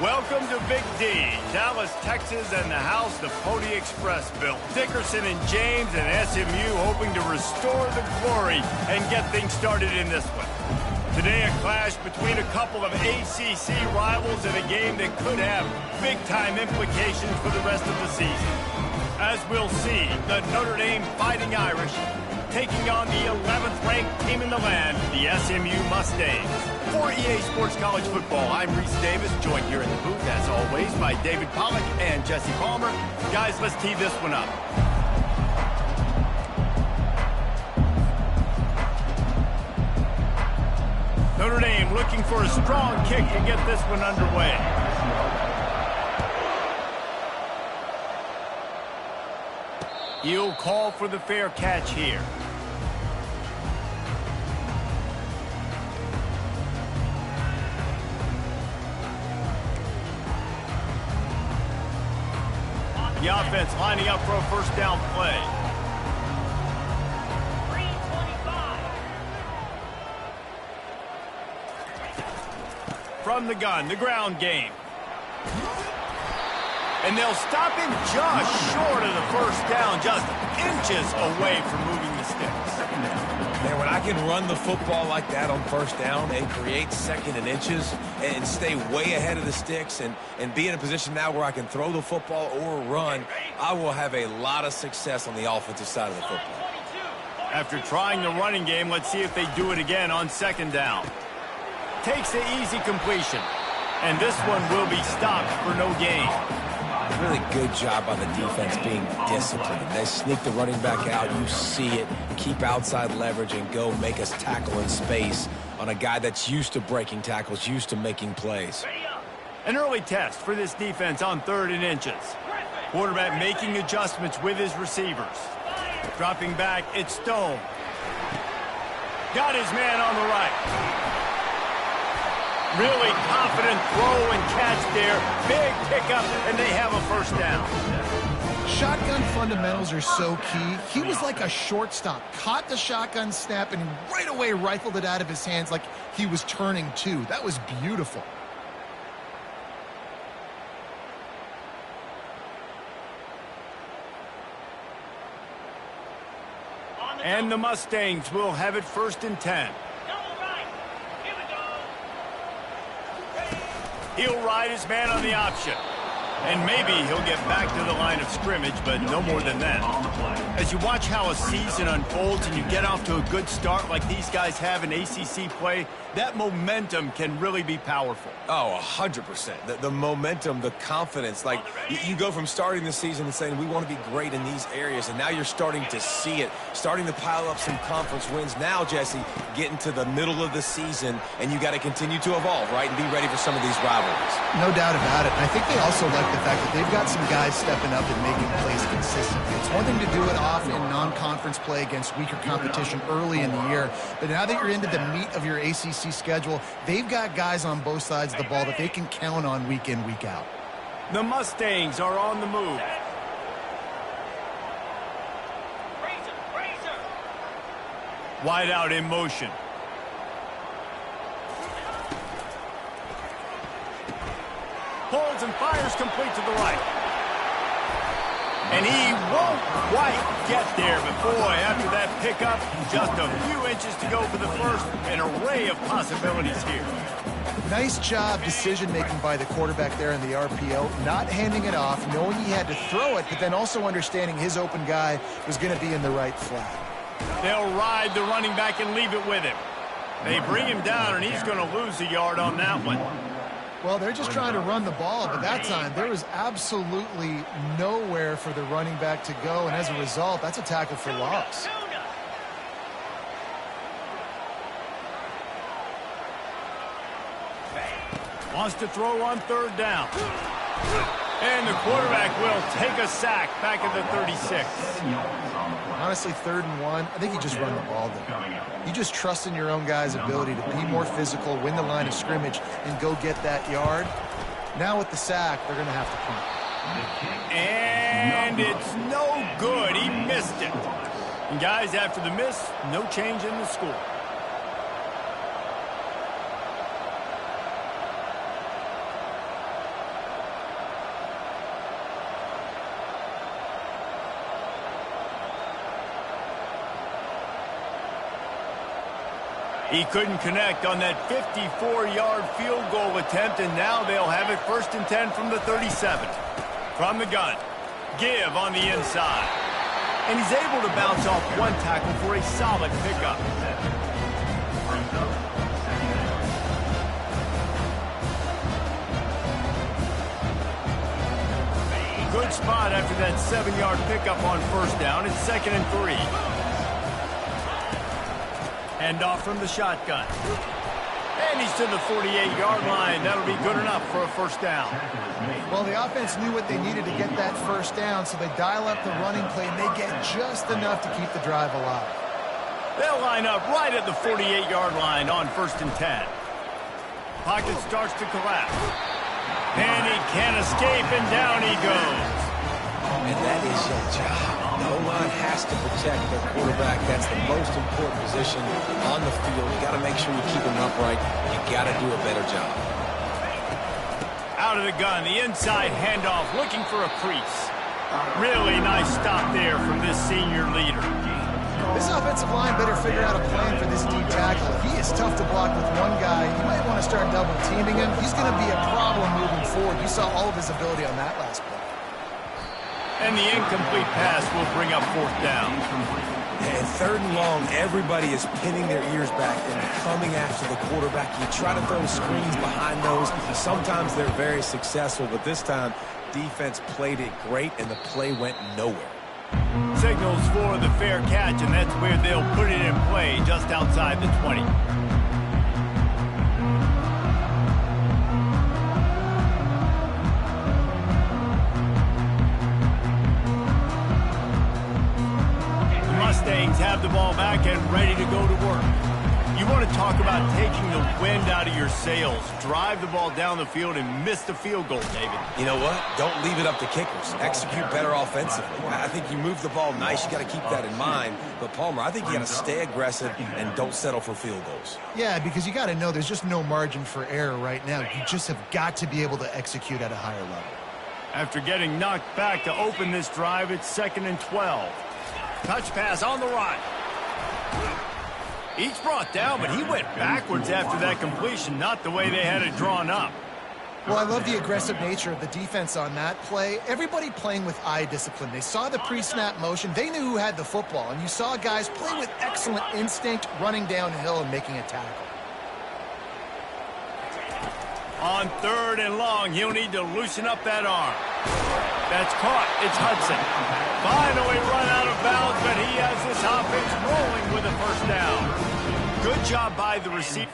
Welcome to Big D, Dallas, Texas, and the house the Pony Express built. Dickerson and James and SMU hoping to restore the glory and get things started in this one. Today, a clash between a couple of ACC rivals in a game that could have big-time implications for the rest of the season. As we'll see, the Notre Dame Fighting Irish taking on the 11th-ranked team in the land, the SMU Mustangs. For EA Sports College Football, I'm Reese Davis, joined here in the booth, as always, by David Pollack and Jesse Palmer. Guys, let's tee this one up. Notre Dame looking for a strong kick to get this one underway. He'll call for the fair catch here. The offense lining up for a first down play. From the gun, the ground game. And they'll stop him just short of the first down, just inches away from moving the sticks. Man, when I can run the football like that on first down and create second and inches and stay way ahead of the sticks and be in a position now where I can throw the football or run, I will have a lot of success on the offensive side of the football. After trying the running game, let's see if they do it again on second down. Takes the easy completion. And this one will be stopped for no gain. Really good job on the defense being disciplined. They sneak the running back out. You see it. Keep outside leverage and go make us tackle in space on a guy that's used to breaking tackles, used to making plays. An early test for this defense on 3rd and inches. Quarterback making adjustments with his receivers. Dropping back, it's Stone. Got his man on the right. Really confident throw and catch there. Big pickup, and they have a first down. Shotgun fundamentals are so key. He was like a shortstop. Caught the shotgun snap and right away rifled it out of his hands like he was turning two. That was beautiful. And the Mustangs will have it 1st and 10. He'll ride his man on the option. And maybe he'll get back to the line of scrimmage, but no more than that. As you watch how a season unfolds and you get off to a good start like these guys have in ACC play, that momentum can really be powerful. Oh, 100%. The momentum, the confidence. Like, you go from starting the season and saying, we want to be great in these areas, and now you're starting to see it, starting to pile up some conference wins. Now, Jesse, getting to the middle of the season, and you got to continue to evolve, right, and be ready for some of these rivalries. No doubt about it. And I think they also like the fact that they've got some guys stepping up and making plays consistently. It's one thing to do it often in non-conference play against weaker competition early in the year, but now that you're into the meat of your ACC schedule, they've got guys on both sides of the ball that they can count on week in, week out. The Mustangs are on the move. Wide out in motion. Pulls and fires complete to the right. And he won't quite get there, but boy, after that pickup, just a few inches to go for the first. An array of possibilities here. Nice job decision-making by the quarterback there in the RPO, not handing it off, knowing he had to throw it, but then also understanding his open guy was going to be in the right flat. They'll ride the running back and leave it with him. They bring him down, and he's going to lose a yard on that one. Well, they're just trying to run the ball, but that time there was absolutely nowhere for the running back to go, and as a result, that's a tackle for loss. Wants to throw on 3rd down. And the quarterback will take a sack back at the 36. Honestly, 3rd and 1, I think you just run the ball there. You just trust in your own guy's ability to be more physical, win the line of scrimmage, and go get that yard. Now with the sack, they're going to have to punt. And it's no good. He missed it. And guys, after the miss, no change in the score. He couldn't connect on that 54-yard field goal attempt, and now they'll have it 1st and 10 from the 37. From the gun, give on the inside. And he's able to bounce off one tackle for a solid pickup. Good spot after that 7-yard pickup on 1st down. It's 2nd and 3. Hand off from the shotgun. And he's to the 48-yard line. That'll be good enough for a 1st down. Well, the offense knew what they needed to get that 1st down, so they dial up the running play, and they get just enough to keep the drive alive. They'll line up right at the 48-yard line on 1st and 10. Pocket starts to collapse. And he can't escape, and down he goes. And that is your job. The O-line has to protect their quarterback. That's the most important position on the field. You got to make sure you keep him upright. You got to do a better job. Out of the gun, the inside handoff, looking for a crease. Really nice stop there from this senior leader. This offensive line better figure out a plan for this D tackle. He is tough to block with one guy. You might want to start double teaming him. He's going to be a problem moving forward. You saw all of his ability on that last play. And the incomplete pass will bring up 4th down. And 3rd and long, everybody is pinning their ears back and coming after the quarterback. You try to throw screens behind those. Sometimes they're very successful, but this time, defense played it great, and the play went nowhere. Signals for the fair catch, and that's where they'll put it in play, just outside the 20. Mustangs have the ball back and ready to go to work. You want to talk about taking the wind out of your sails. Drive the ball down the field and miss the field goal, David. You know what? Don't leave it up to kickers. Execute better offensively. I think you move the ball nice. You got to keep that in mind. But, Palmer, I think you got to stay aggressive and don't settle for field goals. Yeah, because you got to know there's just no margin for error right now. You just have got to be able to execute at a higher level. After getting knocked back to open this drive, it's 2nd and 12. Touch pass on the right. He's brought down, but he went backwards after that completion, not the way they had it drawn up. Well, I love the aggressive nature of the defense on that play. Everybody playing with eye discipline. They saw the pre-snap motion. They knew who had the football, and you saw guys play with excellent instinct, running downhill and making a tackle. On 3rd and long, he'll need to loosen up that arm. That's caught. It's Hudson. Finally run out of bounds, but he has this offense rolling with a 1st down. Good job by the receiver.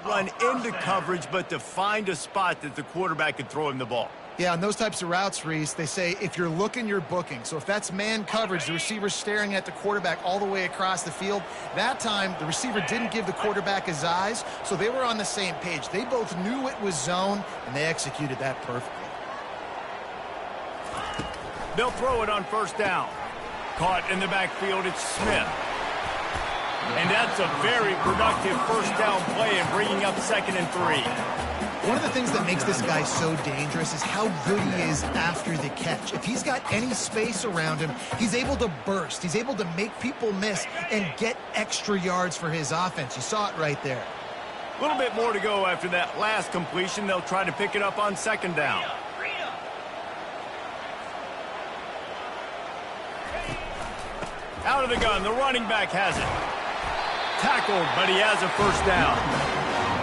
Run into coverage, but to find a spot that the quarterback could throw him the ball. Yeah, on those types of routes, Reese, they say if you're looking, you're booking. So if that's man coverage, the receiver's staring at the quarterback all the way across the field. That time, the receiver didn't give the quarterback his eyes, so they were on the same page. They both knew it was zone, and they executed that perfectly. They'll throw it on 1st down. Caught in the backfield, it's Smith. And that's a very productive 1st down play and bringing up 2nd and 3. One of the things that makes this guy so dangerous is how good he is after the catch. If he's got any space around him, he's able to burst. He's able to make people miss and get extra yards for his offense. You saw it right there. A little bit more to go after that last completion. They'll try to pick it up on 2nd down. Out of the gun, the running back has it. Tackled, but he has a first down.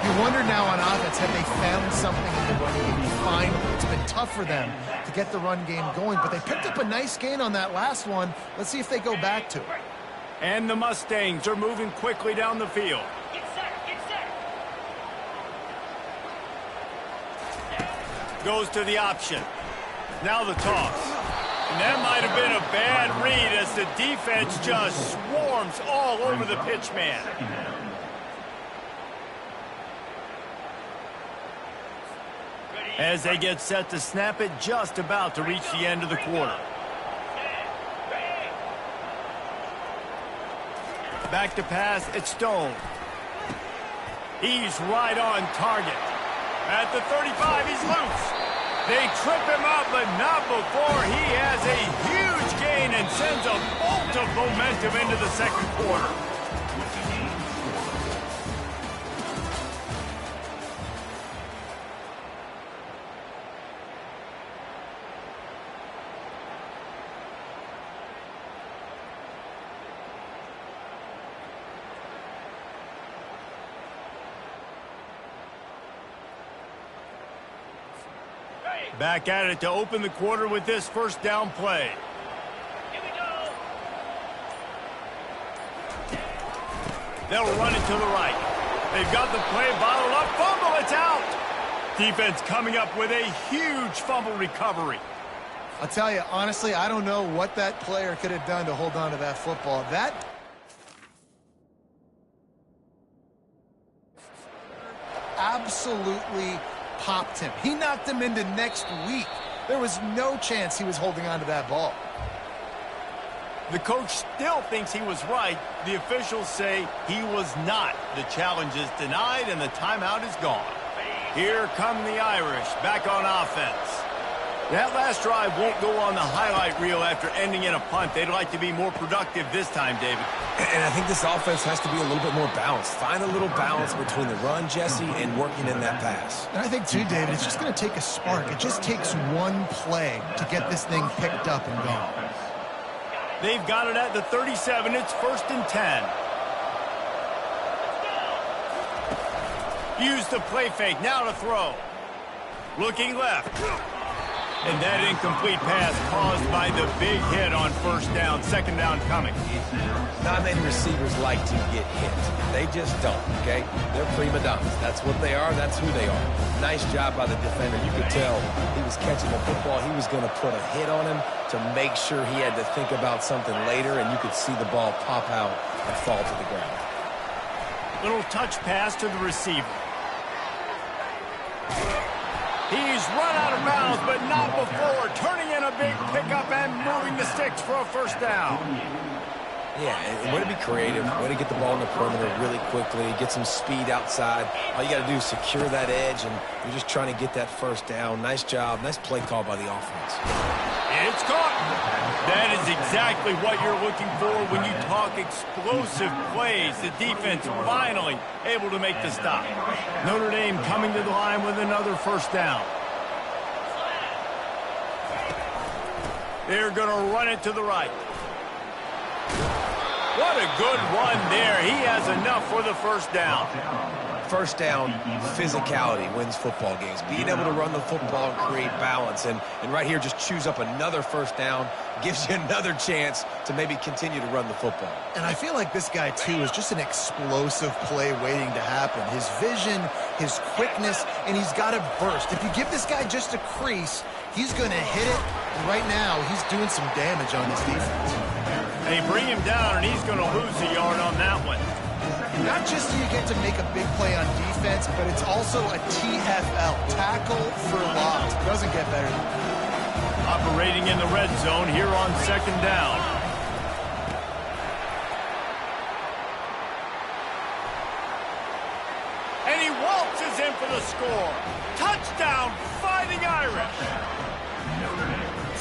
You wonder now on offense, have they found something in the run game? Finally, it's been tough for them to get the run game going, but they picked up a nice gain on that last one. Let's see if they go back to it. And the Mustangs are moving quickly down the field. Goes to the option. Now the toss. And that might have been a bad read as the defense just swarms all over the pitch man. As they get set to snap it, just about to reach the end of the quarter. Back to pass, it's Stone. He's right on target. At the 35, he's loose. They trip him up, but not before he has a huge gain and sends a bolt of momentum into the second quarter. Back at it to open the quarter with this first down play. Here we go. They'll run it to the right. They've got the play bottled up. Fumble, it's out. Defense coming up with a huge fumble recovery. I'll tell you, honestly, I don't know what that player could have done to hold on to that football. That absolutely popped him. He knocked him into next week. There was no chance he was holding on to that ball. The coach still thinks he was right. The officials say he was not. The challenge is denied and the timeout is gone. Here come the Irish back on offense. That last drive won't go on the highlight reel after ending in a punt. They'd like to be more productive this time, David. And I think this offense has to be a little bit more balanced. Find a little balance between the run, Jesse, and working in that pass. And I think, too, David, it's just going to take a spark. It just takes one play to get this thing picked up and going. They've got it at the 37. It's 1st and 10. Use the play fake. Now to throw. Looking left. And that incomplete pass caused by the big hit on first down. Second down coming. Not many receivers like to get hit. They just don't, okay? They're prima donnas. That's what they are. That's who they are. Nice job by the defender. You could tell he was catching the football. He was going to put a hit on him to make sure he had to think about something later, and you could see the ball pop out and fall to the ground. Little touch pass to the receiver. He's run out of bounds, but not before. Turning in a big pickup and moving the sticks for a first down. Yeah, and way to be creative. Way to get the ball in the perimeter really quickly. Get some speed outside. All you got to do is secure that edge, and you're just trying to get that first down. Nice job. Nice play call by the offense. It's caught. That is exactly what you're looking for when you talk explosive plays. The defense finally able to make the stop. Notre Dame coming to the line with another first down. They're going to run it to the right. What a good run there. He has enough for the first down. First down, physicality wins football games. Being able to run the football and create balance. And right here, just choose up another first down. Gives you another chance to maybe continue to run the football. And I feel like this guy, too, is just an explosive play waiting to happen. His vision, his quickness, and he's got a burst. If you give this guy just a crease, he's going to hit it. And right now, he's doing some damage on this defense. They bring him down, and he's going to lose a yard on that one. Not just do you get to make a big play on defense, but it's also a TFL, tackle for loss. Doesn't get better than that. Operating in the red zone here on second down. And he waltzes in for the score. Touchdown, Fighting Irish.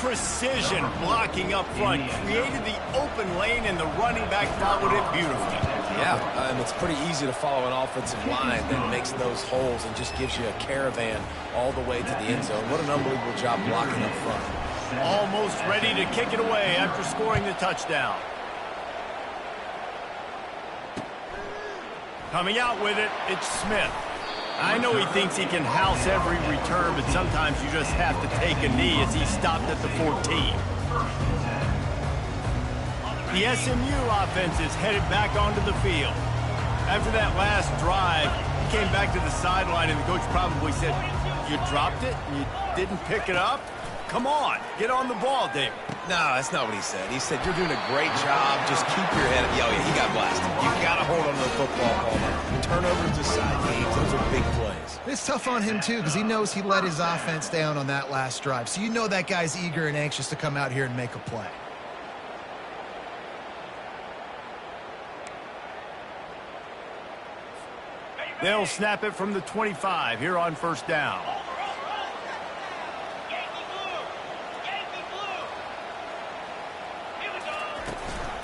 Precision blocking up front created the open lane, and the running back followed it beautifully. Yeah, it's pretty easy to follow an offensive line that makes those holes and just gives you a caravan all the way to the end zone. What an unbelievable job blocking up front. Almost ready to kick it away after scoring the touchdown. Coming out with it, it's Smith. I know he thinks he can house every return, but sometimes you just have to take a knee as he stopped at the 14. The SMU offense is headed back onto the field. After that last drive, he came back to the sideline, and the coach probably said, "You dropped it? You didn't pick it up? Come on, get on the ball, Dave." No, that's not what he said. He said, "You're doing a great job. Just keep your head up." Yeah, he got blasted. You got to hold on to the football, Palmer. Turnovers decide games. Those are big plays. It's tough on him, too, because he knows he let his offense down on that last drive. So you know that guy's eager and anxious to come out here and make a play. They'll snap it from the 25 here on first down.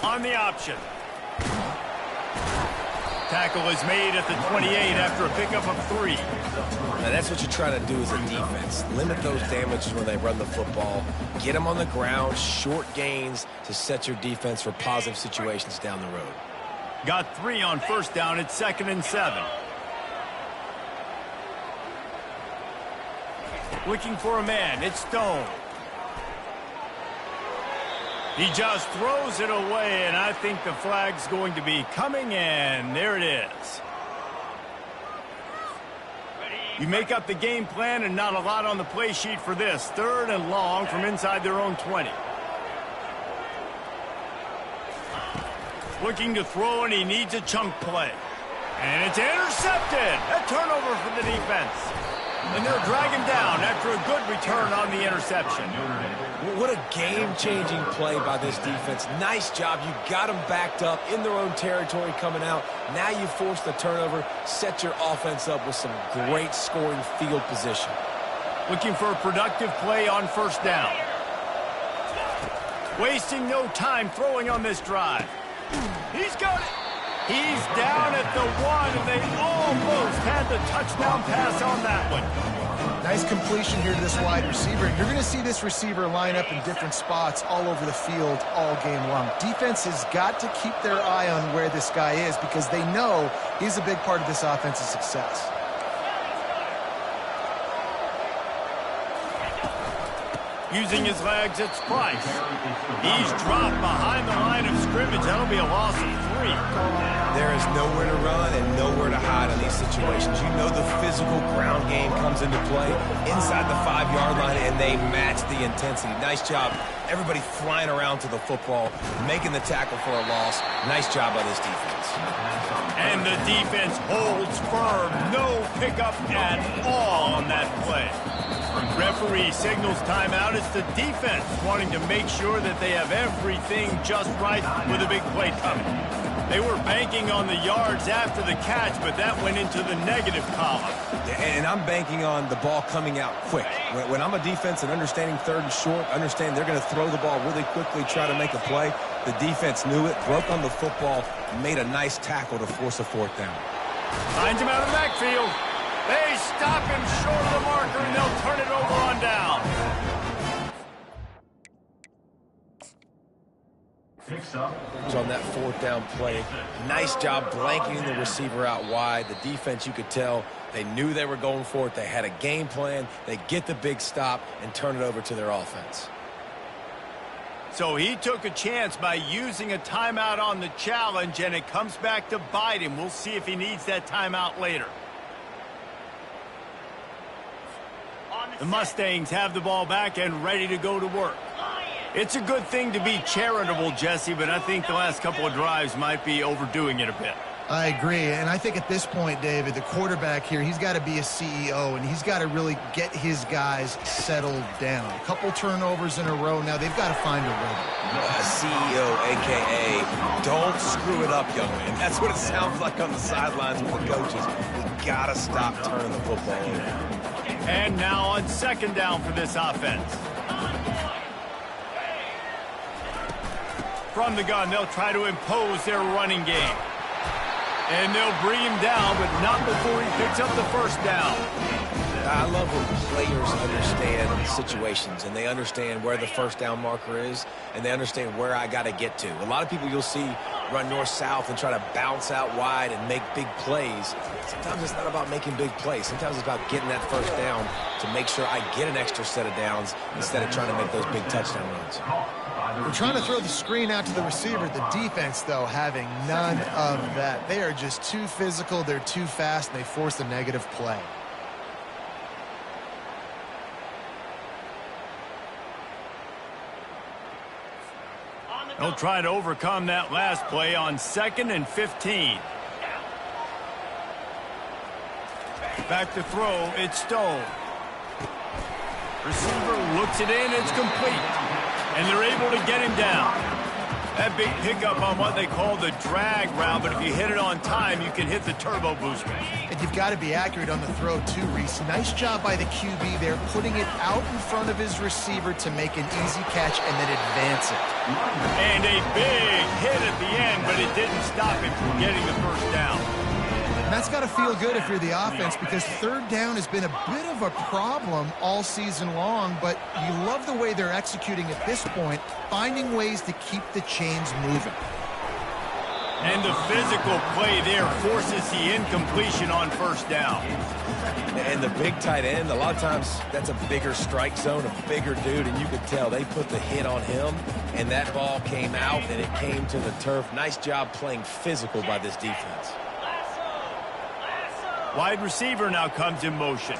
On the option. Tackle is made at the 28 after a pickup of 3. Now that's what you're trying to do as a defense. Limit those damages when they run the football. Get them on the ground, short gains to set your defense for positive situations down the road. Got 3 on first down. It's 2nd and 7. Looking for a man. It's Stone. He just throws it away, and I think the flag's going to be coming, and there it is. You make up the game plan, and not a lot on the play sheet for this. 3rd and long from inside their own 20. Looking to throw, and he needs a chunk play. And it's intercepted. A turnover for the defense. And they'll drag him down after a good return on the interception. What a game-changing play by this defense. Nice job. You got them backed up in their own territory coming out. Now you force the turnover, set your offense up with some great scoring field position. Looking for a productive play on first down. Wasting no time throwing on this drive. He's got it. He's down at the 1, and they almost had the touchdown pass on that one. Nice completion here to this wide receiver. You're going to see this receiver line up in different spots all over the field all game long. Defense has got to keep their eye on where this guy is because they know he's a big part of this offense's success. Using his legs, it's Price. He's dropped behind the line of scrimmage. That'll be a loss of 3. There is nowhere to run and nowhere to hide in these situations. You know the physical ground game comes into play inside the 5-yard line, and they match the intensity. Nice job. Everybody flying around to the football, making the tackle for a loss. Nice job by this defense. And the defense holds firm. No pickup at all on that play. Referee signals timeout. It's the defense wanting to make sure that they have everything just right with a big play coming. They were banking on the yards after the catch, but that went into the negative column. And I'm banking on the ball coming out quick. When I'm a defense and understanding 3rd and short, understand they're going to throw the ball really quickly, try to make a play. The defense knew it, broke on the football, made a nice tackle to force a 4th down. Finds him out of the backfield. They stop him short of the marker, and they'll turn it over on down. On that 4th down play, nice job blanking the receiver out wide. The defense, you could tell, they knew they were going for it. They had a game plan. They get the big stop and turn it over to their offense. So he took a chance by using a timeout on the challenge, and it comes back to bite him. We'll see if he needs that timeout later. The Mustangs have the ball back and ready to go to work. It's a good thing to be charitable, Jesse, but I think the last couple of drives might be overdoing it a bit. I agree, and I think at this point, David, the quarterback here, he's got to be a CEO, and he's got to really get his guys settled down. A couple turnovers in a row now. They've got to find a rhythm. CEO, a.k.a. don't screw it up, young man. That's what it sounds like on the sidelines with the coaches. We got to stop turning the football over. And now on 2nd down for this offense. From the gun, they'll try to impose their running game. And they'll bring him down, but not before he picks up the 1st down. I love when players understand situations and they understand where the 1st down marker is and they understand where I got to get to. A lot of people you'll see run north-south and try to bounce out wide and make big plays. Sometimes it's not about making big plays. Sometimes it's about getting that first down to make sure I get an extra set of downs instead of trying to make those big touchdown runs. We're trying to throw the screen out to the receiver. The defense, though, having none of that. They are just too physical. They're too fast, and they force a negative play. They'll try to overcome that last play on 2nd and 15. Back to throw, it's Stone. Receiver looks it in, it's complete. And they're able to get him down. That big pickup on what they call the drag route, but if you hit it on time, you can hit the turbo booster. And you've got to be accurate on the throw, too, Reese. Nice job by the QB there, putting it out in front of his receiver to make an easy catch and then advance it. And a big hit at the end, but it didn't stop him from getting the first down. And that's got to feel good if you're the offense, because third down has been a bit of a problem all season long, but you love the way they're executing at this point, finding ways to keep the chains moving. And the physical play there forces the incompletion on first down. And the big tight end, a lot of times that's a bigger strike zone, a bigger dude, and you could tell they put the hit on him, and that ball came out, and it came to the turf. Nice job playing physical by this defense. Wide receiver now comes in motion.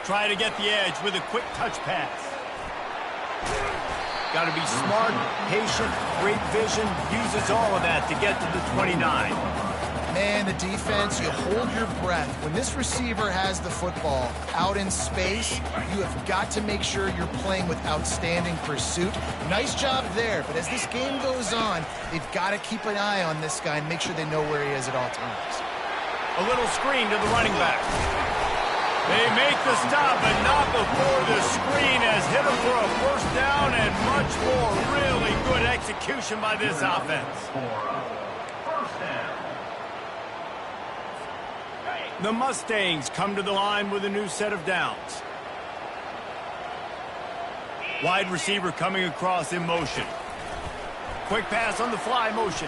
Try to get the edge with a quick touch pass. Got to be smart, patient, great vision, uses all of that to get to the 29. Man, the defense, you hold your breath. When this receiver has the football out in space, you have got to make sure you're playing with outstanding pursuit. Nice job there, but as this game goes on, they've got to keep an eye on this guy and make sure they know where he is at all times. A little screen to the running back. They make the stop, but not before the screen has hit him for a first down and much more. Really good execution by this offense. The Mustangs come to the line with a new set of downs. Wide receiver coming across in motion. Quick pass on the fly motion.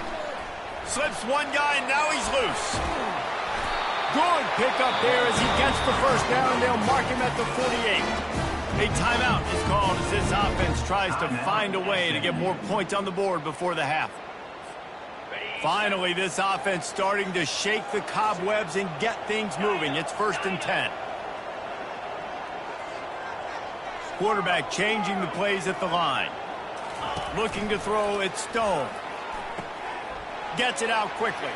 Slips one guy, now he's loose. Good pickup there as he gets the first down, and they'll mark him at the 48. A timeout is called as this offense tries to find a way to get more points on the board before the half. Finally, this offense starting to shake the cobwebs and get things moving. It's 1st and 10. Quarterback changing the plays at the line. Looking to throw, it's Stone. Gets it out quickly.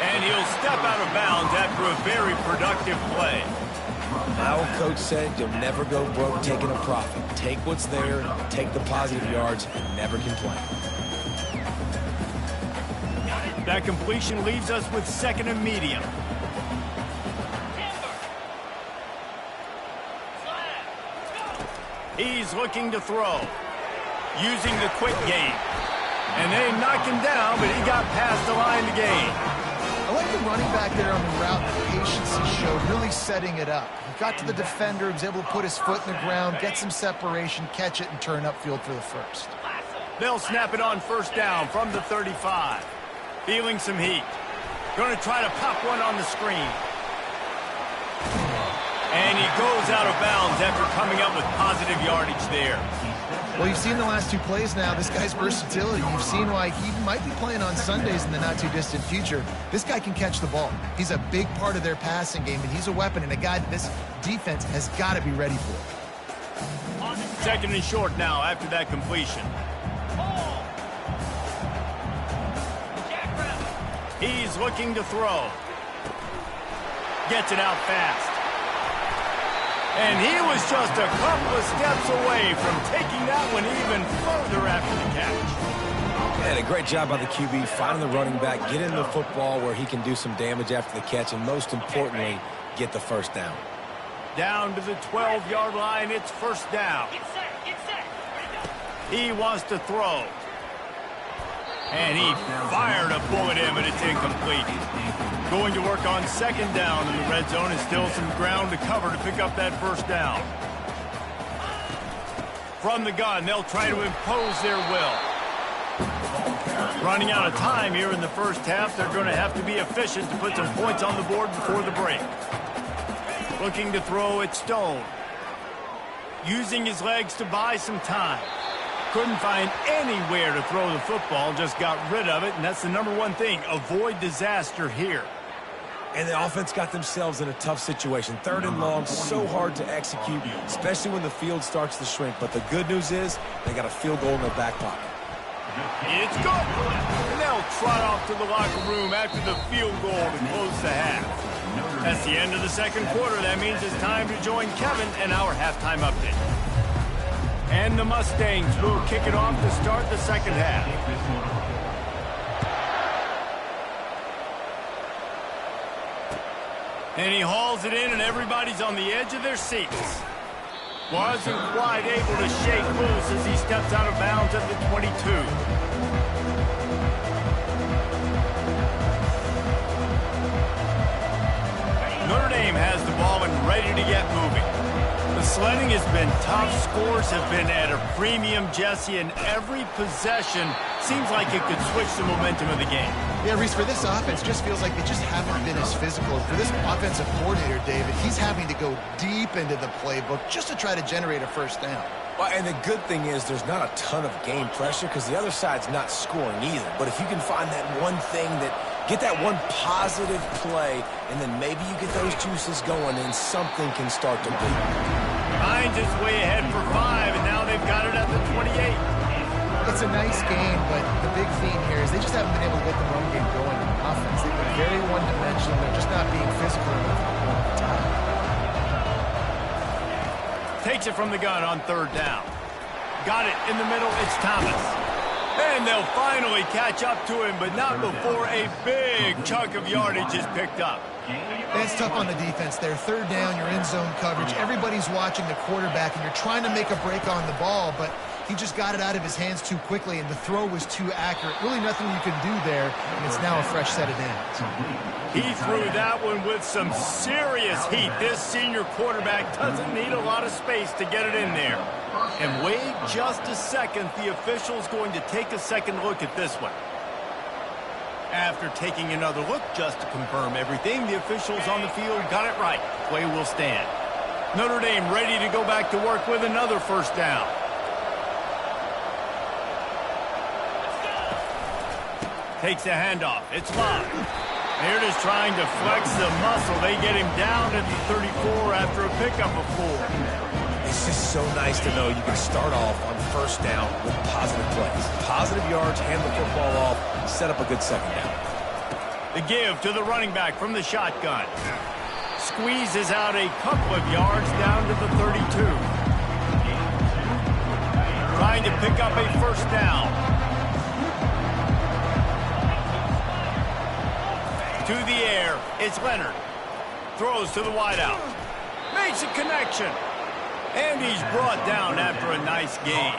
And he'll step out of bounds after a very productive play. Our coach said you'll never go broke taking a profit. Take what's there, take the positive yards, and never complain. That completion leaves us with 2nd and medium. He's looking to throw. Using the quick game. And they knocked him down, but he got past the line to gain. I like the running back there on the route, the patience he showed, really setting it up. He got to the defender, was able to put his foot in the ground, get some separation, catch it, and turn upfield for the first. They'll snap it on first down from the 35. Feeling some heat. Going to try to pop one on the screen. And he goes out of bounds after coming up with positive yardage there. Well, you've seen the last two plays now, this guy's versatility. You've seen why he might be playing on Sundays in the not-too-distant future. This guy can catch the ball. He's a big part of their passing game, and he's a weapon and a guy that this defense has got to be ready for. 2nd and short now after that completion. He's looking to throw. Gets it out fast. And he was just a couple of steps away from taking that one even further after the catch. And a great job by the QB, finding the running back, getting the football where he can do some damage after the catch, and most importantly, get the first down. Down to the 12-yard line, it's first down. He wants to throw. And he fired a bullet in, but it's incomplete. Going to work on 2nd down in the red zone, and still some ground to cover to pick up that first down. From the gun, they'll try to impose their will. Running out of time here in the first half. They're going to have to be efficient to put some points on the board before the break. Looking to throw it Stone. Using his legs to buy some time. Couldn't find anywhere to throw the football, just got rid of it, and that's the number one thing. Avoid disaster here. And the offense got themselves in a tough situation. 3rd and long, so hard to execute, especially when the field starts to shrink. But the good news is they got a field goal in their back pocket. It's good. And they'll trot off to the locker room after the field goal to close the half. That's the end of the second quarter. That means it's time to join Kevin and our halftime update. And the Mustangs will kick it off to start the second half. And he hauls it in, and everybody's on the edge of their seats. Wasn't quite able to shake loose as he steps out of bounds at the 22. Notre Dame has the ball and ready to get moving. The sledding has been tough. Scores have been at a premium, Jesse, and every possession seems like it could switch the momentum of the game. Yeah, Reese, for this offense, just feels like they just haven't been as physical. For this offensive coordinator, David, he's having to go deep into the playbook just to try to generate a first down. Well, and the good thing is there's not a ton of game pressure because the other side's not scoring either. But if you can find that one thing get that one positive play, and then maybe you get those juices going and something can start to bleed. Hines is way ahead for 5, and now they've got it at the 28. It's a nice game, but the big theme here is they just haven't been able to get the run game going in offense. They've been very one-dimensional. They're just not being physical enough all the time. Takes it from the gun on 3rd down. Got it in the middle. It's Thomas. And they'll finally catch up to him, but not before a big chunk of yardage is picked up. That's tough on the defense there. 3rd down, you're in zone coverage. Everybody's watching the quarterback, and you're trying to make a break on the ball, but he just got it out of his hands too quickly, and the throw was too accurate. Really nothing you can do there, and it's now a fresh set of downs. He threw that one with some serious heat. This senior quarterback doesn't need a lot of space to get it in there. And wait just a second. The official's going to take a second look at this one. After taking another look just to confirm everything, the officials on the field got it right. Play will stand. Notre Dame ready to go back to work with another first down. Takes a handoff. It's live. They're just trying to flex the muscle. They get him down at the 34 after a pickup of 4. It's just so nice to know you can start off on first down with positive plays. Positive yards, hand the football off, set up a good second down. The give to the running back from the shotgun. Squeezes out a couple of yards down to the 32. Trying to pick up a first down. To the air, it's Leonard. Throws to the wideout. Makes a connection. And he's brought down after a nice game.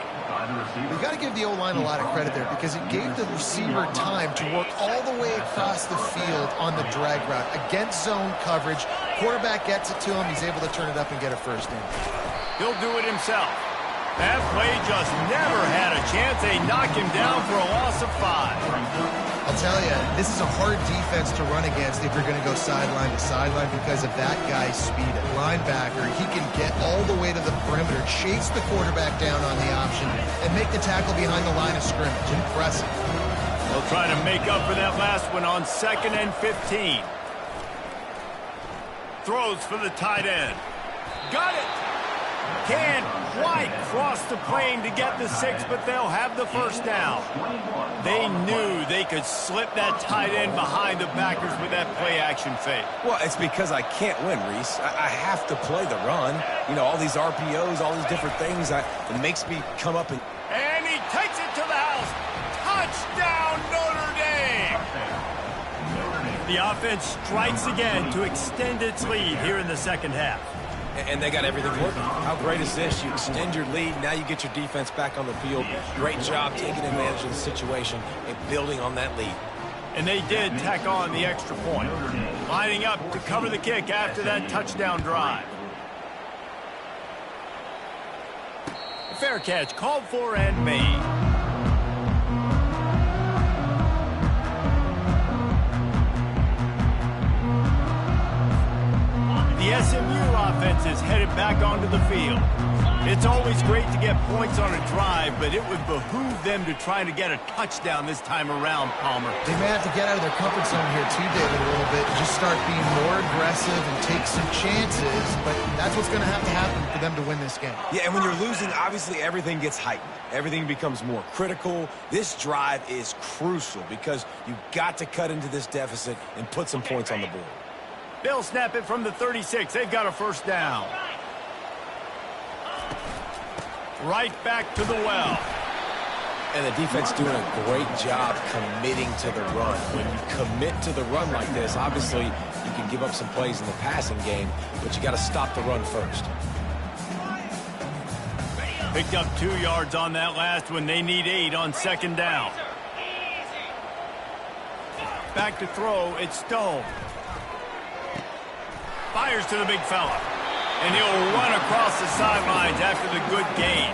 You got to give the O-line a lot of credit there because it gave the receiver time to work all the way across the field on the drag route. Against zone coverage, quarterback gets it to him, he's able to turn it up and get a first down. He'll do it himself. That play just never had a chance. They knock him down for a loss of 5. I'll tell you, this is a hard defense to run against if you're going to go sideline to sideline because of that guy's speed. At linebacker, he can get all the way to the perimeter, chase the quarterback down on the option, and make the tackle behind the line of scrimmage. Impressive. They'll try to make up for that last one on 2nd and 15. Throws for the tight end. Got it! Can't quite cross the plane to get the 6, but they'll have the first down. They knew they could slip that tight end behind the backers with that play-action fake. Well, it's because I can't win, Reese. I have to play the run. You know, all these RPOs, all these different things, it makes me come up and... And he takes it to the house. Touchdown, Notre Dame! The offense strikes again to extend its lead here in the second half. And they got everything working. How great is this? You extend your lead, now you get your defense back on the field. Great job taking advantage of the situation and building on that lead. And they did tack on the extra point. Lining up to cover the kick after that touchdown drive. A fair catch called for and made. back onto the field. It's always great to get points on a drive, but it would behoove them to try to get a touchdown this time around, Palmer. They may have to get out of their comfort zone here too, David, a little bit, and just start being more aggressive and take some chances, but that's what's going to happen for them to win this game. Yeah, and when you're losing, obviously everything gets heightened. Everything becomes more critical. This drive is crucial because you've got to cut into this deficit and put some points on the board. They'll snap it from the 36. They've got a first down. Right back to the well. And the defense doing a great job committing to the run. When you commit to the run like this, obviously you can give up some plays in the passing game, but you got to stop the run first. Picked up 2 yards on that last one. They need 8 on second down. Back to throw. It's Stone. Fires to the big fella. And he'll run across the sidelines after the good gain.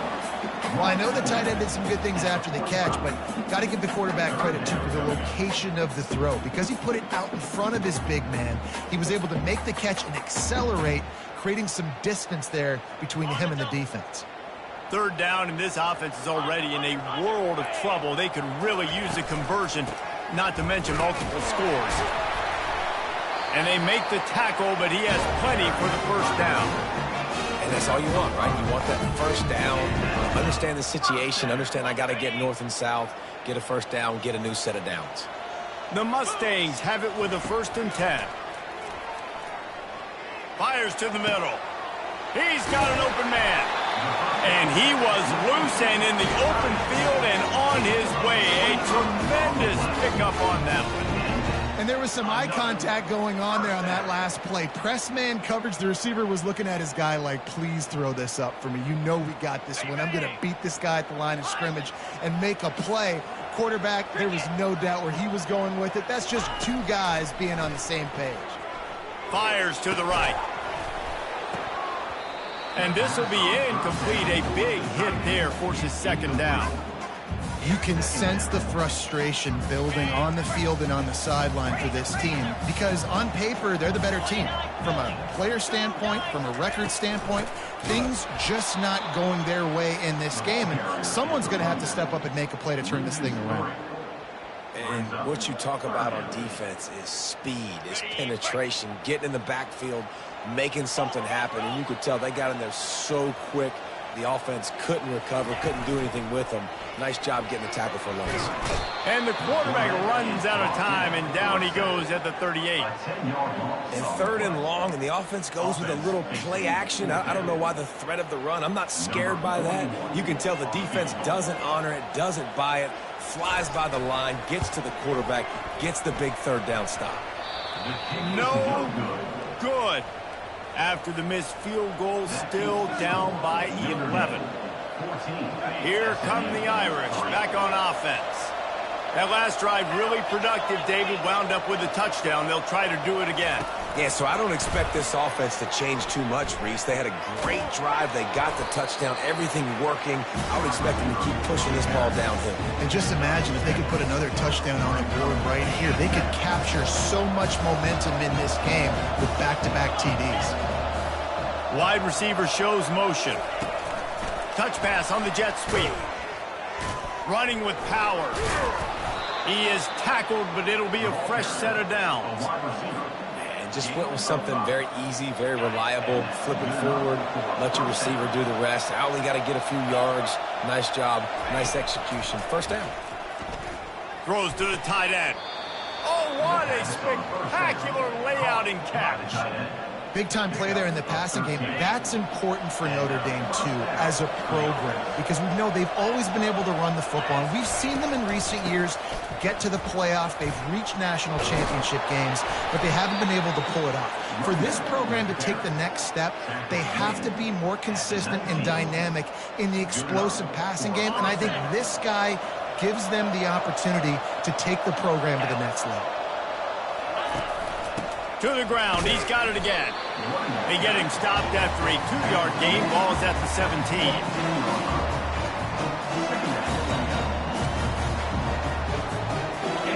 Well, I know the tight end did some good things after the catch, but got to give the quarterback credit, too, for the location of the throw. Because he put it out in front of his big man, he was able to make the catch and accelerate, creating some distance there between him and the defense. Third down, and this offense is already in a world of trouble. They could really use a conversion, not to mention multiple scores. And they make the tackle, but he has plenty for the first down. And that's all you want, right? You want that first down, understand the situation, understand I got to get north and south, get a first down, get a new set of downs. The Mustangs have it with a 1st and 10. Fires to the middle. He's got an open man. And he was loose and in the open field and on his way. A tremendous pickup on that one. And there was some eye contact going on there on that last play. Press man coverage. The receiver was looking at his guy like, please throw this up for me. You know we got this one. I'm going to beat this guy at the line of scrimmage and make a play. Quarterback, there was no doubt where he was going with it. That's just 2 guys being on the same page. Fires to the right. And this will be incomplete. A big hit there forces second down. You can sense the frustration building on the field and on the sideline for this team because on paper, they're the better team. From a player standpoint, from a record standpoint, things just not going their way in this game. And someone's going to have to step up and make a play to turn this thing around. And what you talk about on defense is speed, is penetration, getting in the backfield, making something happen. And you could tell they got in there so quick. The offense couldn't recover, couldn't do anything with them. Nice job getting the tackle for loss. And the quarterback runs out of time, and down he goes at the 38. And 3rd and long, and the offense goes with a little play action. I don't know why the threat of the run. I'm not scared by that. You can tell the defense doesn't honor it, doesn't buy it, flies by the line, gets to the quarterback, gets the big 3rd down stop. No good. After the missed field goal, still down by 11. Here come the Irish, back on offense. That last drive really productive. David wound up with a touchdown. They'll try to do it again. Yeah, so I don't expect this offense to change too much, Reese. They had a great drive. They got the touchdown, everything working. I would expect them to keep pushing this ball downhill. And just imagine if they could put another touchdown on the board right here. They could capture so much momentum in this game with back-to-back TDs. Wide receiver shows motion. Touch pass on the jet sweep. Running with power. He is tackled, but it'll be a fresh set of downs. And just went with something very easy, very reliable. Flipping forward, let your receiver do the rest. I only got to get a few yards. Nice job, nice execution. First down. Throws to the tight end. Oh, what a spectacular layout and catch. Big-time play there in the passing game. That's important for Notre Dame, too, as a program, because we know they've always been able to run the football. And we've seen them in recent years get to the playoff. They've reached national championship games, but they haven't been able to pull it off. For this program to take the next step, they have to be more consistent and dynamic in the explosive passing game, and I think this guy gives them the opportunity to take the program to the next level. To the ground, he's got it again. They get him stopped after a 2-yard gain. Ball's at the 17.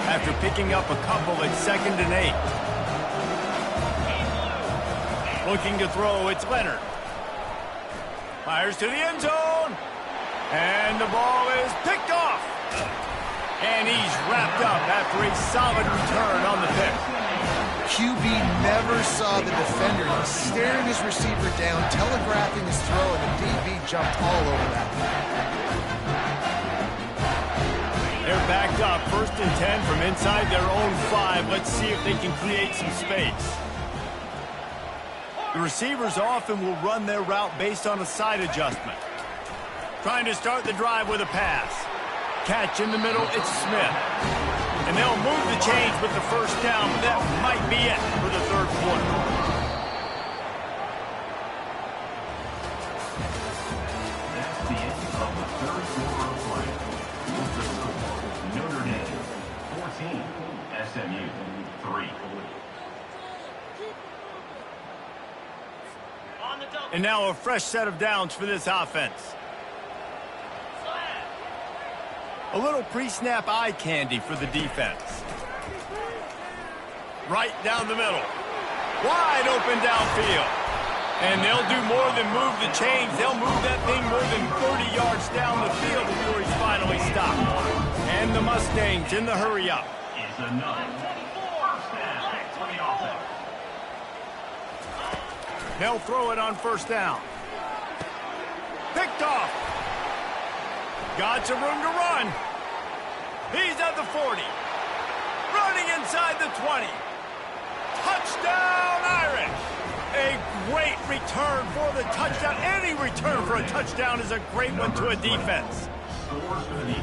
After picking up a couple at 2nd and 8. Looking to throw, it's Leonard. Fires to the end zone. And the ball is picked off. And he's wrapped up after a solid return on the pick. QB never saw the defender. He's staring his receiver down, telegraphing his throw, and the DB jumped all over that. They're backed up, 1st and 10 from inside their own 5. Let's see if they can create some space. The receivers often will run their route based on a side adjustment. Trying to start the drive with a pass. Catch in the middle, it's Smith. And they'll move the change with the first down. That might be it for the 3rd quarter. That's the end of the 3rd quarter of play. Notre Dame 14, SMU 3. And now a fresh set of downs for this offense. A little pre-snap eye candy for the defense. Right down the middle. Wide open downfield. And they'll do more than move the chains. They'll move that thing more than 30 yards down the field before he's finally stopped. And the Mustangs in the hurry up. It's another first down for the offense. They'll throw it on 1st down. Picked off. Got some room to run. He's at the 40. Running inside the 20. Touchdown, Irish. A great return for the touchdown. Any return for a touchdown is a great one to a defense.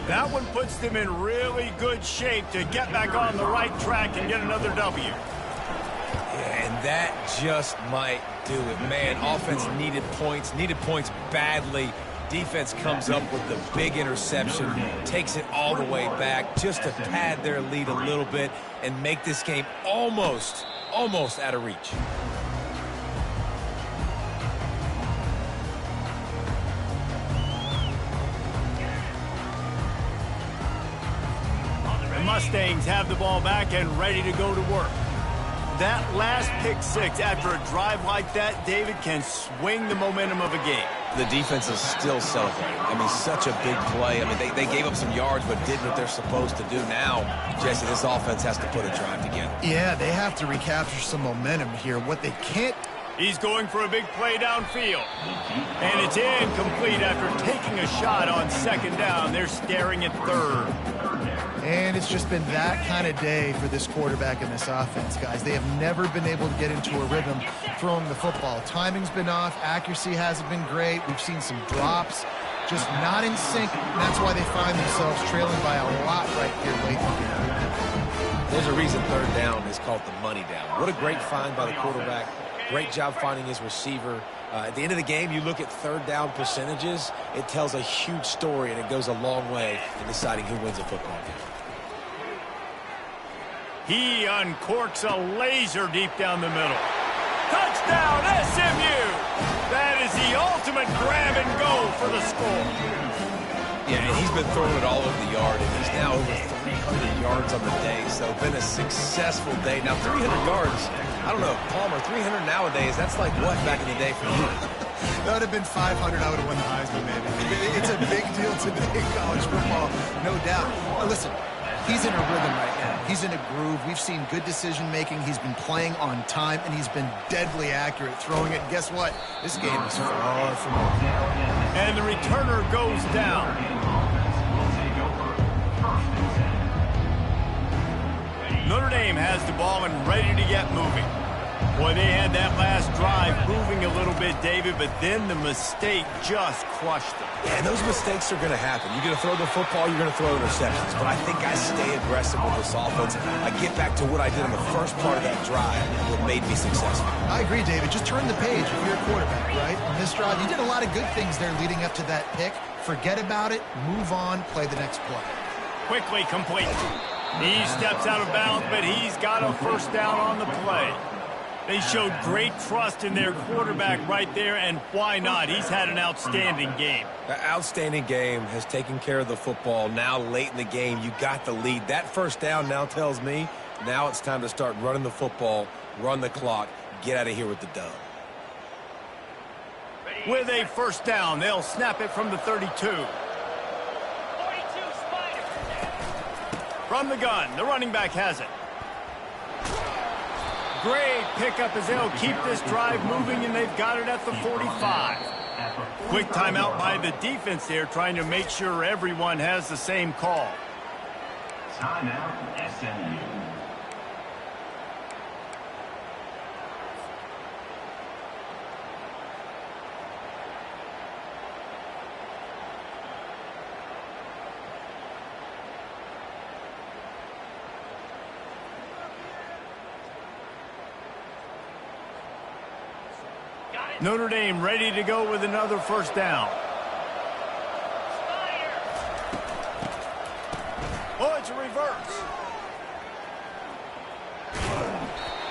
That one puts them in really good shape to get back on the right track and get another W. Yeah, and that just might do it. Man, offense needed points badly. Defense comes up with the big interception, takes it all the way back just to pad their lead a little bit and make this game almost out of reach. The Mustangs have the ball back and ready to go to work. That last pick 6 after a drive like that, David, can swing the momentum of a game. The defense is still celebrating. I mean, such a big play. I mean, they gave up some yards but did what they're supposed to do. Now, Jesse, this offense has to put a drive together. Yeah, they have to recapture some momentum here. What they can't... He's going for a big play downfield. And it's incomplete after taking a shot on 2nd down. They're staring at 3rd. And it's just been that kind of day for this quarterback and this offense, guys. They have never been able to get into a rhythm throwing the football. Timing's been off. Accuracy hasn't been great. We've seen some drops. Just not in sync. And that's why they find themselves trailing by a lot right here late in the game. There's a reason 3rd down is called the money down. What a great find by the quarterback. Great job finding his receiver. At the end of the game, you look at 3rd down percentages. It tells a huge story, and it goes a long way in deciding who wins a football game. He uncorks a laser deep down the middle. Touchdown, SMU! That is the ultimate grab and go for the score. Yeah, and he's been throwing it all over the yard, and he's now over 300 yards on the day, so been a successful day. Now, 300 yards, I don't know, Palmer, 300 nowadays, that's like what back in the day for you? That would have been 500. I would have won the Heisman, maybe. It's a big deal today in college football, no doubt. Now, listen, he's in a rhythm right now. He's in a groove. We've seen good decision-making. He's been playing on time, and he's been deadly accurate throwing it. And guess what? This game is far from over. And the returner goes down. Notre Dame has the ball and ready to get moving. Boy, they had that last drive moving a little bit, David, but then the mistake just crushed them. Yeah, and those mistakes are going to happen. You're going to throw the football, you're going to throw interceptions. But I think I stay aggressive with this offense. I get back to what I did in the first part of that drive, what made me successful. I agree, David. Just turn the page if you're a quarterback, right? On this drive, you did a lot of good things there leading up to that pick. Forget about it, move on, play the next play. Quickly complete. He steps out of bounds, but he's got a 1st down on the play. They showed great trust in their quarterback right there, and why not? He's had an outstanding game. An outstanding game, has taken care of the football. Now late in the game, you got the lead. That 1st down now tells me now it's time to start running the football, run the clock, get out of here with the dub. With a first down, they'll snap it from the 32. From the gun, the running back has it. Great pickup as they'll keep this drive moving, and they've got it at the 45. Quick timeout by the defense there, trying to make sure everyone has the same call. Timeout, SMU. Notre Dame ready to go with another first down. Oh, it's a reverse.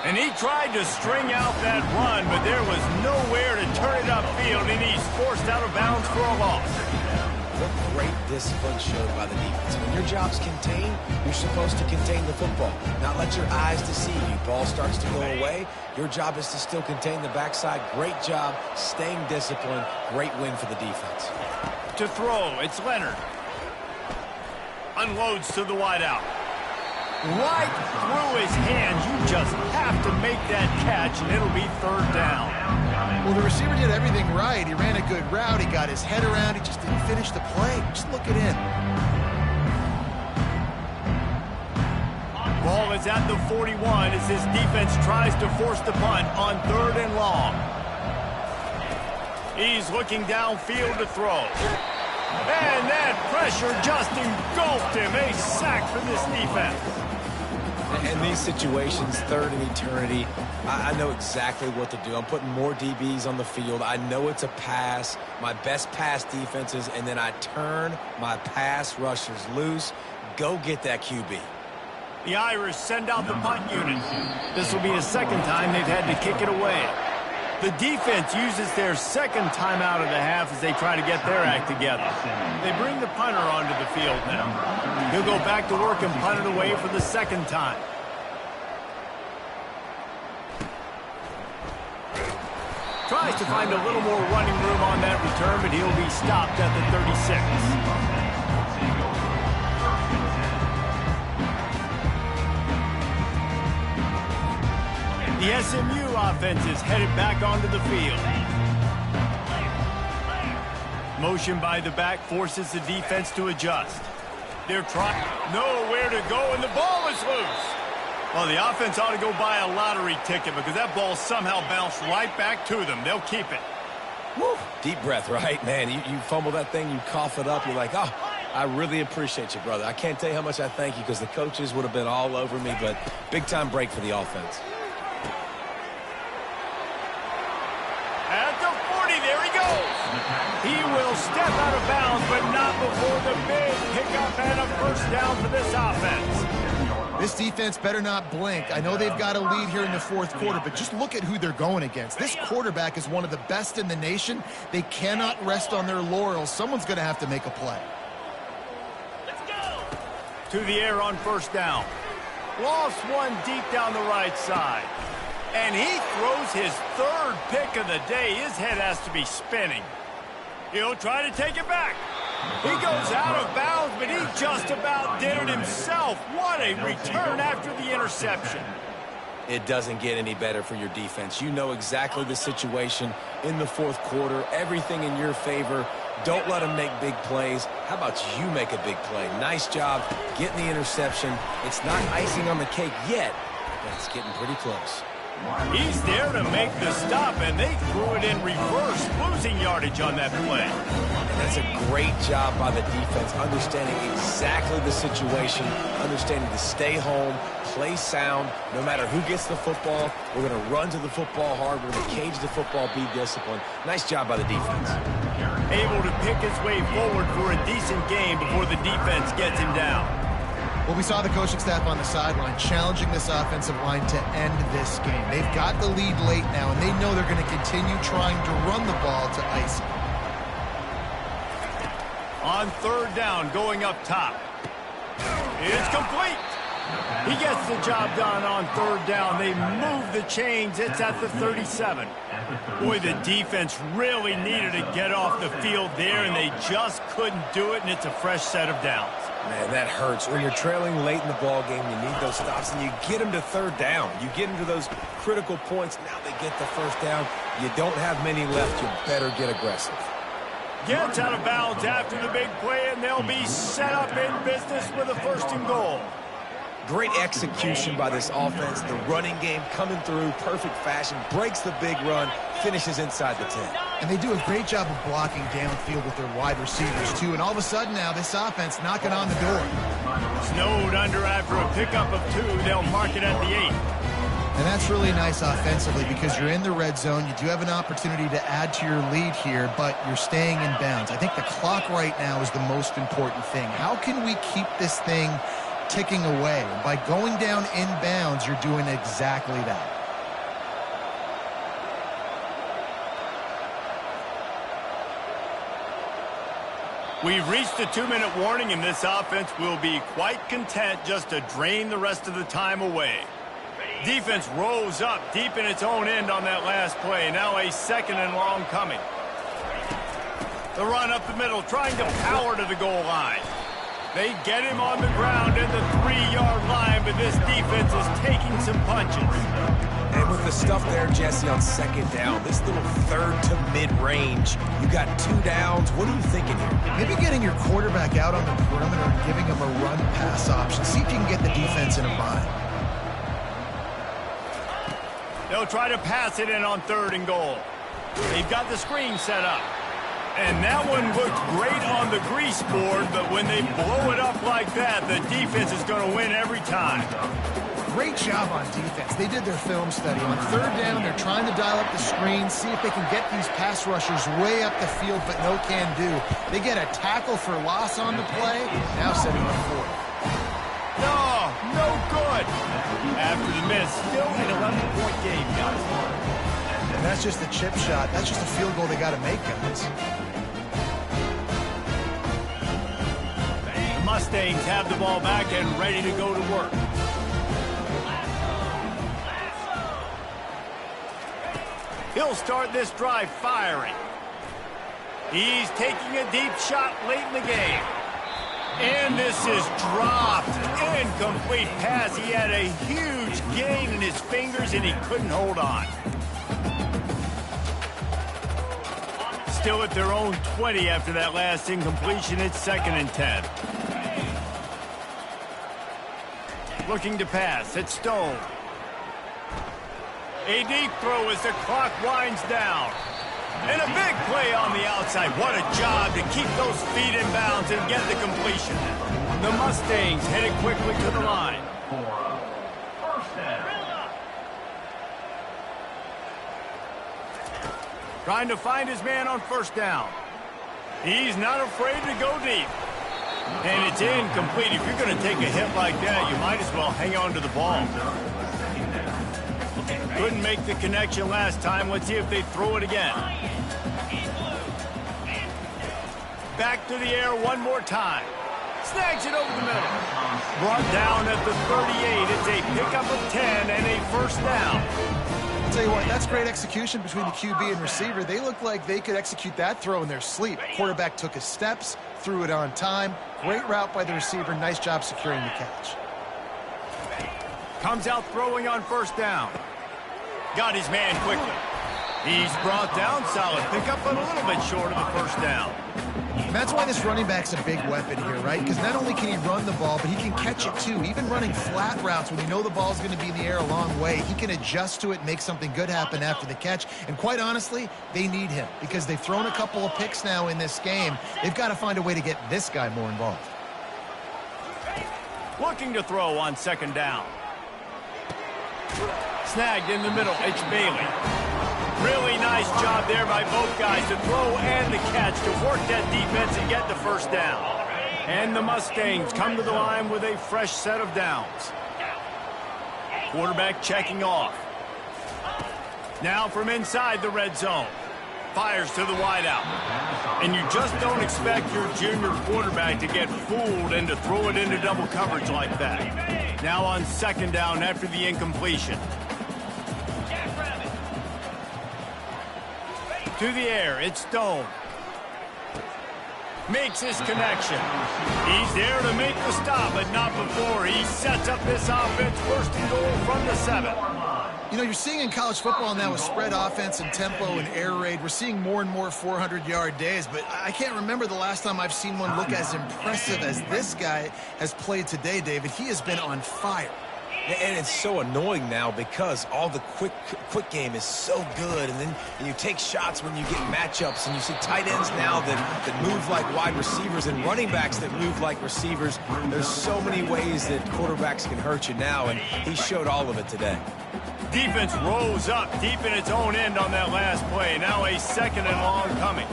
And he tried to string out that run, but there was nowhere to turn it upfield, and he's forced out of bounds for a loss. What great discipline showed by the defense. When your job's contained, you're supposed to contain the football, not let your eyes deceive you. Ball starts to go away. Your job is to still contain the backside. Great job staying disciplined. Great win for the defense. To throw, it's Leonard. Unloads to the wideout. Right through his hands. You just have to make that catch, and it'll be third down. Well, the receiver did everything right. He ran a good route. He got his head around. He just didn't finish the play. Just look at him. Ball is at the 41 as his defense tries to force the punt on 3rd and long. He's looking downfield to throw. And that pressure just engulfed him. A sack for this defense. In these situations, 3rd and eternity, I know exactly what to do. I'm putting more DBs on the field. I know it's a pass, my best pass defenses, and then I turn my pass rushers loose. Go get that QB. The Irish send out the punt unit. This will be the second time they've had to kick it away. The defense uses their second timeout of the half as they try to get their act together. They bring the punter onto the field now. He'll go back to work and punt it away for the second time. Tries to find a little more running room on that return, but he'll be stopped at the 36. The SMU offense is headed back onto the field. Motion by the back forces the defense to adjust. They're trying nowhere to go, and the ball is loose. Well, the offense ought to go buy a lottery ticket because that ball somehow bounced right back to them. They'll keep it. Woo. Deep breath, right? Man, you fumble that thing, you cough it up, you're like, oh, I really appreciate you, brother. I can't tell you how much I thank you because the coaches would have been all over me, but big-time break for the offense. At the 40, there he goes. He will step out of bounds, but not before the big pickup and a first down for this offense. This defense better not blink. I know they've got a lead here in the 4th quarter, but just look at who they're going against. This quarterback is one of the best in the nation. They cannot rest on their laurels. Someone's going to have to make a play. Let's go. To the air on first down. Lost one deep down the right side. And he throws his 3rd pick of the day. His head has to be spinning. He'll try to take it back. He goes out of bounds, but he just about did it himself. What a return after the interception. It doesn't get any better for your defense. You know exactly the situation in the 4th quarter. Everything in your favor. Don't let them make big plays. How about you make a big play? Nice job getting the interception. It's not icing on the cake yet, but it's getting pretty close. He's there to make the stop, and they threw it in reverse, losing yardage on that play. And that's a great job by the defense, understanding exactly the situation, understanding to stay home, play sound. No matter who gets the football, we're going to run to the football hard. We're going to cage the football, be disciplined. Nice job by the defense. Able to pick his way forward for a decent game before the defense gets him down. Well, we saw the coaching staff on the sideline challenging this offensive line to end this game. They've got the lead late now, and they know they're going to continue trying to run the ball to ice it. On 3rd down, going up top. It's complete. He gets the job done on third down. They move the chains. It's at the 37. Boy, the defense really needed to get off the field there, and they just couldn't do it, and it's a fresh set of downs. Man, that hurts. When you're trailing late in the ball game, you need those stops, and you get them to third down. You get them to those critical points. Now they get the first down. You don't have many left. You better get aggressive. Gets out of bounds after the big play, and they'll be set up in business with a 1st and goal. Great execution by this offense. The running game coming through, perfect fashion, breaks the big run, finishes inside the 10. And they do a great job of blocking downfield with their wide receivers, too. And all of a sudden now, this offense knocking on the door. Snowed under after a pickup of 2. They'll mark it at the 8. And that's really nice offensively because you're in the red zone. You do have an opportunity to add to your lead here, but you're staying in bounds. I think the clock right now is the most important thing. How can we keep this thing ticking away? And by going down in bounds, you're doing exactly that. We've reached the 2-minute warning, and this offense will be quite content just to drain the rest of the time away. Defense rose up deep in its own end on that last play. Now a 2nd and long coming. The run up the middle, trying to power to the goal line. They get him on the ground at the 3-yard line, but this defense is taking some punches. And with the stuff there, Jesse, on 2nd down, this little 3rd to mid-range, you got 2 downs. What are you thinking here? Maybe getting your quarterback out on the perimeter and giving him a run-pass option. See if you can get the defense in a bind. They'll try to pass it in on 3rd and goal. They've got the screen set up. And that one looked great on the grease board, but when they blow it up like that, the defense is going to win every time. Great job on defense. They did their film study. On 3rd down, they're trying to dial up the screen, see if they can get these pass rushers way up the field, but no can do. They get a tackle for loss on the play, now setting up 4th. No good. After the miss, still an 11-point game, guys. And that's just a chip shot. That's just a field goal they got to make, guys. The Mustangs have the ball back and ready to go to work. He'll start this drive firing. He's taking a deep shot late in the game. And this is dropped. Incomplete pass. He had a huge gain in his fingers, and he couldn't hold on. Still at their own 20 after that last incompletion. It's 2nd and 10. Looking to pass. It's Stone. A deep throw as the clock winds down. And a big play on the outside. What a job to keep those feet in bounds and get the completion. The Mustangs headed quickly to the line. Trying to find his man on 1st down. He's not afraid to go deep. And it's incomplete. If you're going to take a hit like that, you might as well hang on to the ball. Couldn't make the connection last time. Let's see if they throw it again. Back to the air one more time. Snags it over the middle. Brought down at the 38. It's a pickup of 10 and a 1st down. I'll tell you what, that's great execution between the QB and receiver. They look like they could execute that throw in their sleep. Quarterback took his steps, threw it on time. Great route by the receiver. Nice job securing the catch. Comes out throwing on 1st down. Got his man quickly. He's brought down. Solid pickup, but a little bit short of the 1st down. And that's why this running back's a big weapon here, right? Because not only can he run the ball, but he can catch it too. Even running flat routes when you know the ball's going to be in the air a long way, he can adjust to it, make something good happen after the catch. And quite honestly, they need him because they've thrown a couple of picks now in this game. They've got to find a way to get this guy more involved. Looking to throw on 2nd down. Snagged in the middle. It's Bailey. Really nice job there by both guys to throw and the catch to work that defense and get the 1st down. And the Mustangs come to the line with a fresh set of downs. Quarterback checking off. Now from inside the red zone. Fires to the wideout. And you just don't expect your junior quarterback to get fooled and to throw it into double coverage like that. Now on second down after the incompletion. To the air, it's Stone. Makes his connection. He's there to make the stop, but not before. He sets up this offense, first and goal from the 7. You know, you're seeing in college football now with spread offense and tempo and air raid, we're seeing more and more 400-yard days, but I can't remember the last time I've seen one look as impressive as this guy has played today, David. He has been on fire. And it's so annoying now because all the quick game is so good, and then you take shots when you get matchups, and you see tight ends now that move like wide receivers and running backs that move like receivers. There's so many ways that quarterbacks can hurt you now, and he showed all of it today. Defense rose up deep in its own end on that last play. Now a second and long coming.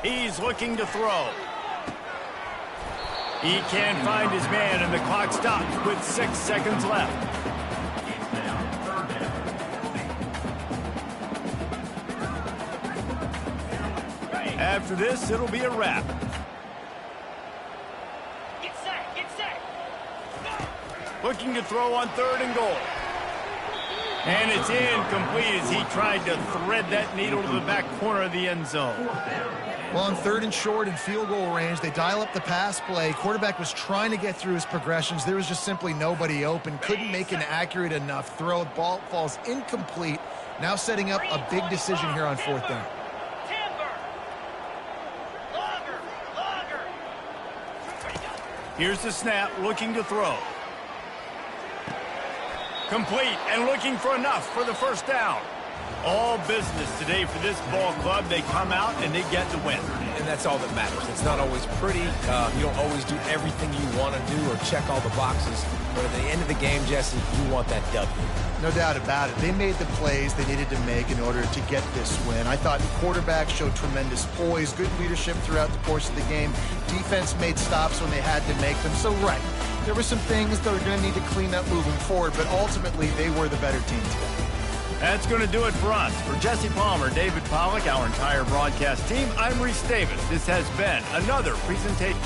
He's looking to throw. He can't find his man, and the clock stops with 6 seconds left. After this, it'll be a wrap. Looking to throw on 3rd and goal. And it's incomplete as he tried to thread that needle to the back corner of the end zone. Well, on 3rd and short and field goal range, they dial up the pass play. Quarterback was trying to get through his progressions. There was just simply nobody open. Couldn't make an accurate enough throw. Ball falls incomplete. Now setting up a big decision here on 4th down. Here's the snap, looking to throw. Complete and looking for enough for the first down. All business today for this ball club. They come out and they get the win. And that's all that matters. It's not always pretty. You don't always do everything you want to do or check all the boxes. But at the end of the game, Jesse, you want that W. No doubt about it. They made the plays they needed to make in order to get this win. I thought the quarterback showed tremendous poise, good leadership throughout the course of the game. Defense made stops when they had to make them. So, right, there were some things that are going to need to clean up moving forward, but ultimately they were the better team today. That's going to do it for us. For Jesse Palmer, David Pollack, our entire broadcast team, I'm Reese Davis. This has been another presentation